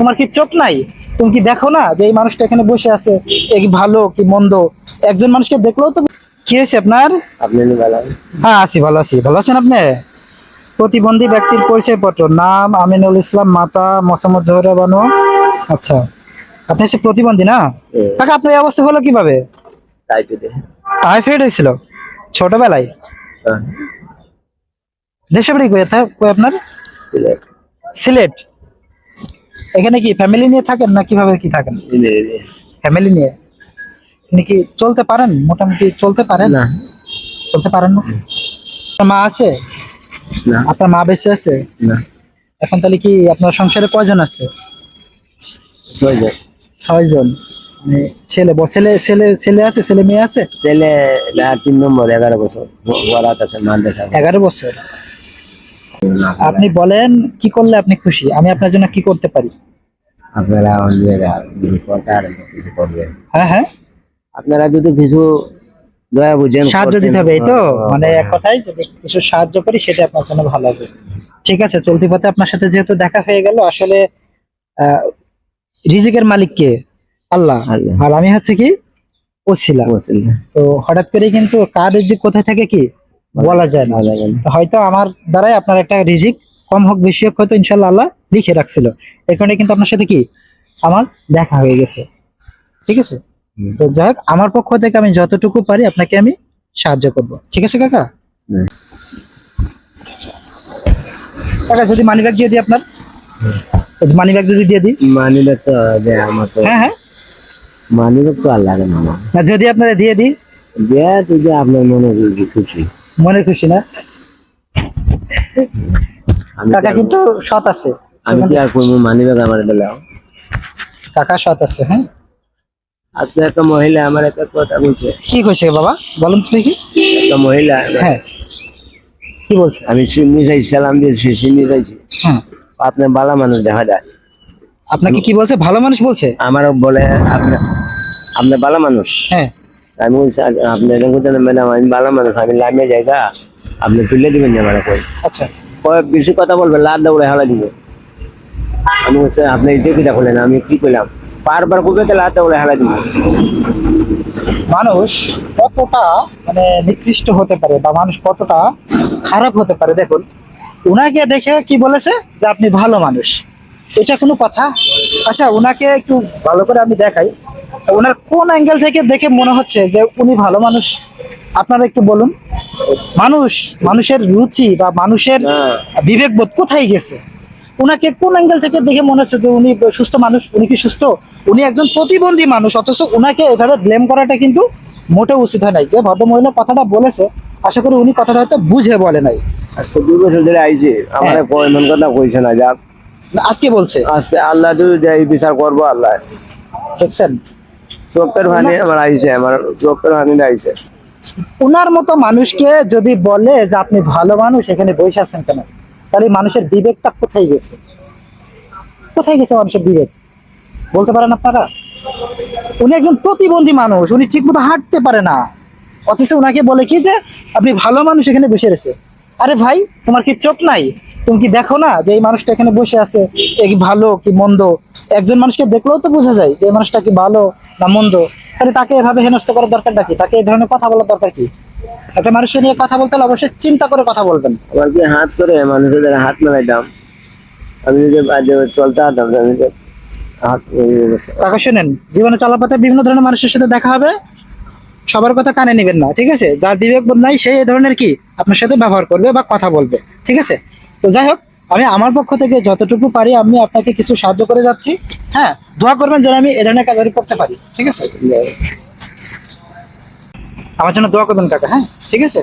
তোমার কি চোখ নাই? তুমি কি দেখো না যে এই মানুষটা এখানে বসে আছে, এ কি ভালো কি মন্দ? একজন মানুষকে দেখলেও তো। কি হয়েছে আপনার? আপনি নি ভালো? হ্যাঁ আছি, ভালো আছি। ভালো আছেন আপনি? প্রতিবন্ধী ব্যক্তির পরিচয় পত্র, নাম আমিনুল ইসলাম, মাতা মোসাম্মদ জোহরা বানু। আচ্ছা, আপনি হচ্ছে প্রতিবন্ধী না? কাকা আপনার এই অবস্থা হলো কিভাবে? তাই তো দেখে। টাইফয়েড হয়েছিল ছোটবেলায়? হ্যাঁ, দেশে বাড়ি কই আপনার? সিলেট। সিলেট। এখানে কি ফ্যামিলি নিয়ে থাকেন না কিভাবে কি থাকেন? ফ্যামিলি নিয়ে। আপনি কি চলতে পারেন? মোটামুটি চলতে পারেন? না চলতে পারেন না? আপনার মা আছে? না আপনার মা বেঁচে আছে? না, এখন তাহলে কি আপনার সংসারে কয়জন আছে? 6 জন। 6 জন। মানে ছেলে আছে, ছেলে মেয়ে আছে? ছেলে 3 নম্বর, 11 বছর ওরা কাছে মান দেখা। 11 বছর। আপনি বলেন কি করলে আপনি খুশি? আমি আপনার জন্য কি করতে পারি? আপনারা কিছু করবেন। হ্যাঁ হ্যাঁ, আপনারা যদি কিছু দয়া বুঝেন সাহায্য দিতে হবে, এই তো? মানে এক কথায় যদি কিছু সাহায্য করি সেটা আপনার জন্য ভালো হবে। ঠিক আছে, চলতি পথে আপনার সাথে যেহেতু দেখা হয়ে গেল, আসলে আহ, রিজিকের মালিক কে? আল্লাহ। আল্লাহ। আর আমি হচ্ছে কি ওসিলা। তো হঠাৎ করে কিন্তু কার রিজিক কোথায় থাকে কি বলা যায় না। তো হয়তো আমার দ্বারাই আপনার একটা রিজিক কম হোক বেশি হোক হয়তো ইনশাল্লাহ আল্লাহ লিখে রাখছিল। এখানে কিন্তু আপনার সাথে কি আমার দেখা হয়ে গেছে। ঠিক আছে, তো যাই হোক, আমার পক্ষ থেকে আমি যতটুকু পারি আপনাকে আমি সাহায্য করব। ঠিক আছে কাকা? কাকা যদি মানি ব্যাগ দিয়ে দিই আপনার, মানি ব্যাগ যদি দিয়ে দিই। মানিলে তো যে আমার তো হ্যাঁ হ্যাঁ, মানিলে তো আর লাগে না। না যদি আপনারা দিয়ে দিই। দেয়া তুই যে আপনার মনে খুশি। মনে খুশি না? আমি কাকা কিন্তু সৎ আছে। আমি কি আর কোনো মানিবে আমার দিলাম? কাকা সৎ আছে। হ্যাঁ, আজকে একটা মহিলা আমার একটা কথা বলছে। কি কইছে বাবা বলুন তো দেখি। একটা মহিলা, হ্যাঁ, কি বলছে? আমি সিন্নি খাই সালাম দিয়েছি, সিন্নি খাইছি। হ্যাঁ, আপনার বালা মানুষ দেখা যায়। আপনাকে কি বলছে? ভালো মানুষ বলছে? আমারও বলে আপনার বালা মানুষ। হ্যাঁ, আমি বলছি আপনি ম্যাডাম আমি বালা মানুষ, আমি লামিয়ে জায়গা আপনি তুলে দিবেন না মানে কই। আচ্ছা। বেশি কথা বলবে লাদ দৌড়ে হালা দিবে। আমি বলছি আপনি এই যে কি দেখলেন আমি কি করলাম, বারবার কবে লাদ দৌড়ে হালা দিবে। মানুষ কতটা মানে নিকৃষ্ট হতে পারে বা মানুষ কতটা খারাপ হতে পারে দেখুন। উনাকে দেখে কি বলেছে যে আপনি ভালো মানুষ, এটা কোনো কথা? আচ্ছা, উনাকে একটু ভালো করে আমি দেখাই, ওনার কোন অ্যাঙ্গেল থেকে দেখে মনে হচ্ছে যে উনি ভালো মানুষ? আপনারা একটু বলুন। মানুষের রুচি বা মানুষের বিবেকবোধ কোথায় গেছে? উনাকে কোন অ্যাঙ্গেল থেকে দেখে মনে হচ্ছে যে উনি সুস্থ মানুষ? উনি কি সুস্থ? উনি একজন প্রতিবন্ধী মানুষ, অথচ উনাকে এভাবে ব্লেম করাটা কিন্তু মোটেও উচিত হয় নাই। যে ভদ্রমহিলা কথাটা বলেছে, আশা করি উনি কথাটা হয়তো বুঝে বলে নাই। আজকে 2 বছর ধরে আইছে আমার এমন কথা কইছে না যাক আজকে বলছে। আজকে আল্লাহ এই বিচার করবো আল্লাহ। দেখছেন, চোখের ভানি আমার আইছে, আমার চোখের ভানি আইছে। উনার মতো মানুষকে যদি বলে যে আপনি ভালো মানুষ, এখানে বসে আছেন কেন, তাহলে মানুষের বিবেকটা কোথায় গেছে? কোথায় গেছে মানুষের বিবেক বলতে পারেন আপনারা? উনি একজন প্রতিবন্ধী মানুষ, উনি ঠিক মতো হাঁটতে পারে না, অথচ উনাকে বলে কি যে আপনি ভালো মানুষ, এখানে বসে রয়েছে। আরে ভাই, তোমার কি চোখ নাই? তুমি কি দেখো না যে এই মানুষটা এখানে বসে আছে, এ কি ভালো কি মন্দ? একজন মানুষকে দেখলেও তো বোঝা যায় যে এই মানুষটা কি ভালো না মন্দ। তাহলে তাকে এভাবে হেনস্থ করার দরকারটা কি? তাকে এই ধরনের কথা বলার দরকার কি? একটা মানুষের নিয়ে কথা বলতে হলে অবশ্যই চিন্তা করে কথা বলবেন। আমার কি হাত করে মানুষের হাত মেলাইতাম, আমি যদি চলতে হতাম আমি হাত। কাকা শুনেন, জীবনে চলার পথে বিভিন্ন ধরনের মানুষের সাথে দেখা হবে, সবার কথা কানে নেবেন না। ঠিক আছে, যার বিবেক বোধ নাই সেই এই ধরনের কি আপনার সাথে ব্যবহার করবে বা কথা বলবে। ঠিক আছে, তো যাই হোক, আমি আমার পক্ষ থেকে যতটুকু পারি আমি আপনাকে কিছু সাহায্য করে যাচ্ছি। হ্যাঁ, দোয়া করবেন যেন আমি এই ধরনের কাজ করতে পারি। ঠিক আছে, আমার জন্য দোয়া করবেন কাকা। হ্যাঁ, ঠিক আছে।